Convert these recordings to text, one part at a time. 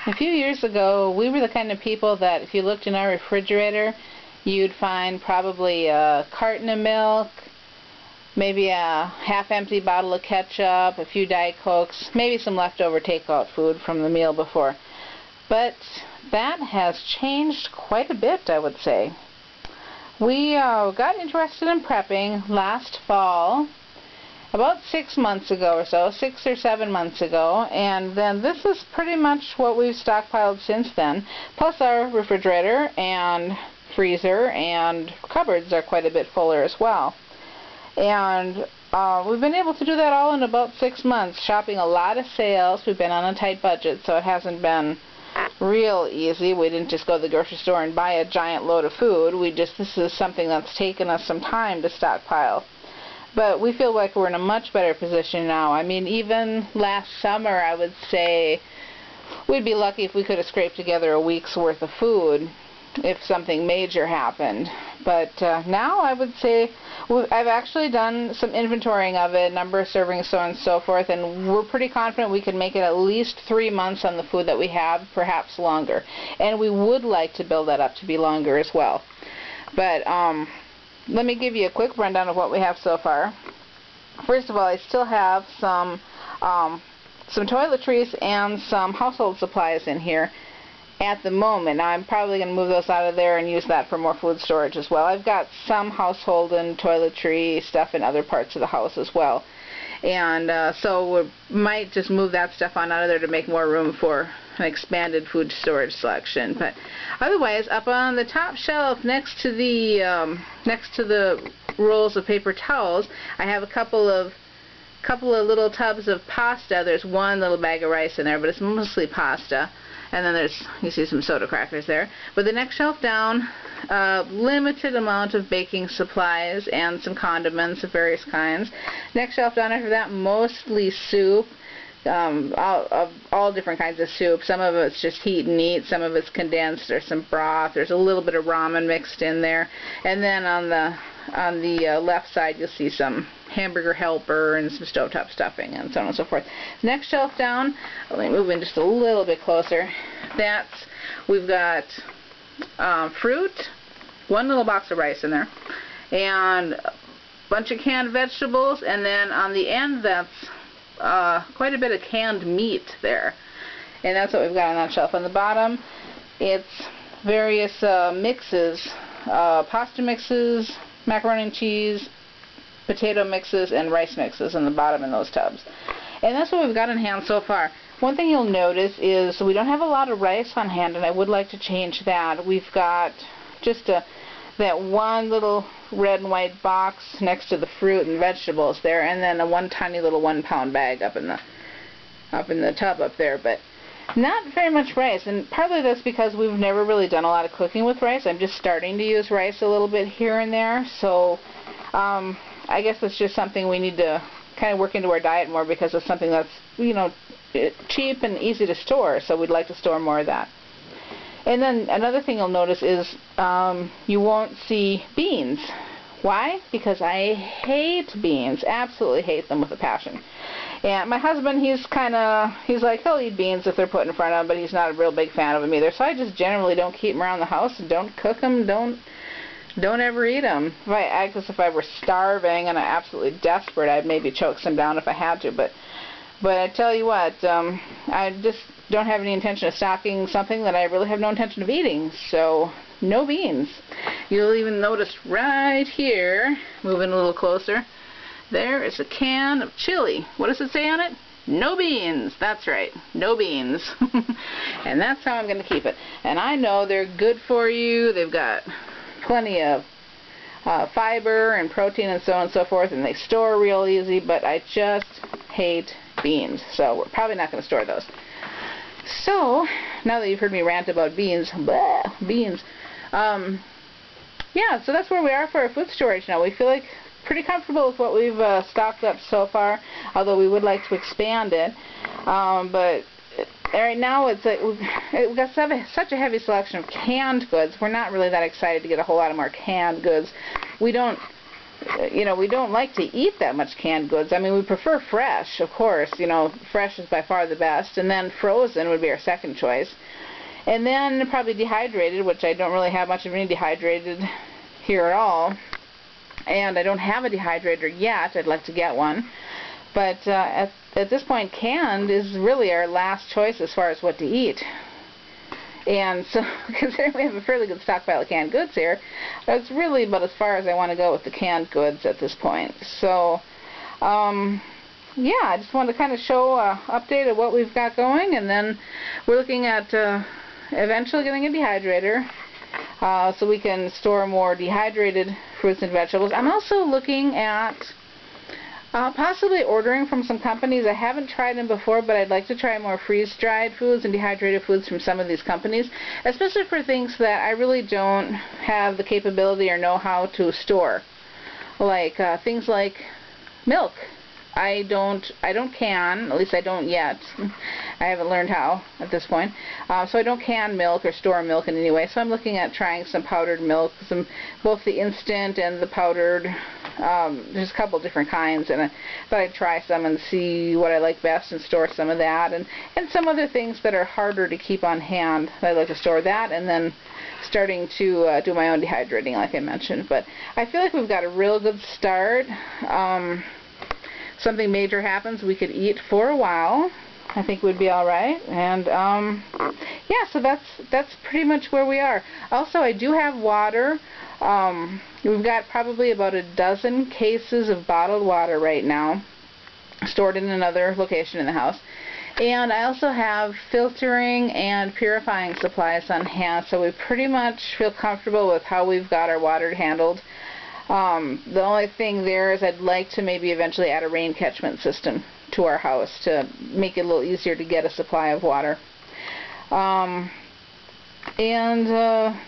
A few years ago, we were the kind of people that if you looked in our refrigerator, you'd find probably a carton of milk, maybe a half-empty bottle of ketchup, a few Diet Cokes, maybe some leftover takeout food from the meal before. But that has changed quite a bit, I would say. We got interested in prepping last fall, about 6 months ago or so, 6 or 7 months ago, and then this is pretty much what we've stockpiled since then. Plus our refrigerator and freezer and cupboards are quite a bit fuller as well. And we've been able to do that all in about 6 months, shopping a lot of sales. We've been on a tight budget, so it hasn't been real easy. We didn't just go to the grocery store and buy a giant load of food. This is something that's taken us some time to stockpile. But we feel like we're in a much better position now. I mean, even last summer, I would say we'd be lucky if we could have scraped together a week's worth of food if something major happened. But now I would say I've actually done some inventorying of it, number of servings, so on and so forth, and we're pretty confident we can make it at least 3 months on the food that we have, perhaps longer. And we would like to build that up to be longer as well. But let me give you a quick rundown of what we have so far. First of all, I still have some toiletries and some household supplies in here at the moment. Now, I'm probably going to move those out of there and use that for more food storage as well. I've got some household and toiletry stuff in other parts of the house as well. And so we might just move that stuff on out of there to make more room for an expanded food storage selection. But otherwise, up on the top shelf next to the rolls of paper towels, I have a couple of little tubs of pasta. There's one little bag of rice in there, but it's mostly pasta. And then you see some soda crackers there. But the next shelf down, limited amount of baking supplies and some condiments of various kinds. Next shelf down after that, mostly soup, all different kinds of soup. Some of it's just heat and eat, some of it's condensed, there's some broth, there's a little bit of ramen mixed in there. And then on the left side, you'll see some hamburger helper and some stovetop stuffing and so on and so forth. Next shelf down, let me move in just a little bit closer. We've got fruit, one little box of rice in there, and a bunch of canned vegetables, and then on the end that's quite a bit of canned meat there. And that's what we've got on that shelf. On the bottom, it's various mixes, pasta mixes, macaroni and cheese, potato mixes, and rice mixes in the bottom in those tubs. And that's what we've got in hand so far. One thing you'll notice is we don't have a lot of rice on hand, and I would like to change that. We've got just that one little red and white box next to the fruit and vegetables there, and then one tiny little 1 pound bag up in the tub up there. But not very much rice, and partly that's because we've never really done a lot of cooking with rice. I'm just starting to use rice a little bit here and there, so I guess it's just something we need to kind of work into our diet more, because it's something that's, you know, cheap and easy to store, so we'd like to store more of that. And then another thing you'll notice is you won't see beans. Why? Because I hate beans, absolutely hate them with a passion. And my husband, he's like, he'll eat beans if they're put in front of him, but he's not a real big fan of them either. So I just generally don't keep them around the house, don't cook them, don't ever eat them. I guess if I were starving and I'm absolutely desperate, I'd maybe choke some down if I had to. But I tell you what, I just don't have any intention of stocking something that I really have no intention of eating. So no beans. You'll even notice right here, moving a little closer, there is a can of chili. What does it say on it? No beans. That's right, no beans. And that's how I'm going to keep it. And I know they're good for you. They've got plenty of fiber and protein and so on and so forth, and they store real easy, but I just hate beans, so we're probably not going to store those. So, now that you've heard me rant about beans, beans, yeah, so that's where we are for our food storage now. We feel like pretty comfortable with what we've stocked up so far, although we would like to expand it, but right now it's like we've got such a heavy selection of canned goods. We're not really that excited to get a whole lot of more canned goods. We don't you know, we don't like to eat that much canned goods. I mean, we prefer fresh, of course. You know, fresh is by far the best, and then frozen would be our second choice. And then probably dehydrated, which I don't really have much of any dehydrated here at all. And I don't have a dehydrator yet. I'd like to get one. But at this point, canned is really our last choice as far as what to eat. And so, considering we have a fairly good stockpile of canned goods here, that's really about as far as I want to go with the canned goods at this point. So, yeah, I just wanted to kind of show an update of what we've got going, and then we're looking at eventually getting a dehydrator so we can store more dehydrated fruits and vegetables. I'm also looking at possibly ordering from some companies. I haven't tried them before, but I'd like to try more freeze-dried foods and dehydrated foods from some of these companies, especially for things that I really don't have the capability or know how to store, like things like milk. I don't can, at least I don't yet. I haven't learned how at this point. So I don't can milk or store milk in any way. So I'm looking at trying some powdered milk, both the instant and the powdered. There's a couple different kinds, and I thought I'd try some and see what I like best and store some of that, and some other things that are harder to keep on hand. I'd like to store that, and then starting to do my own dehydrating, like I mentioned. But I feel like we've got a real good start. Something major happens, we could eat for a while. I think we'd be all right. And yeah, so that's pretty much where we are. Also, I do have water. We've got probably about a dozen cases of bottled water right now, stored in another location in the house. And I also have filtering and purifying supplies on hand, so we pretty much feel comfortable with how we've got our water handled. The only thing there is I'd like to maybe eventually add a rain catchment system to our house to make it a little easier to get a supply of water. And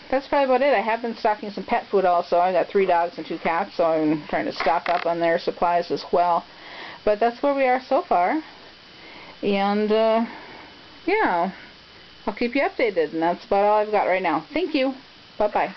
that's probably about it. I have been stocking some pet food also. I got 3 dogs and 2 cats, so I'm trying to stock up on their supplies as well. But that's where we are so far. And yeah, I'll keep you updated, and that's about all I've got right now. Thank you. Bye-bye.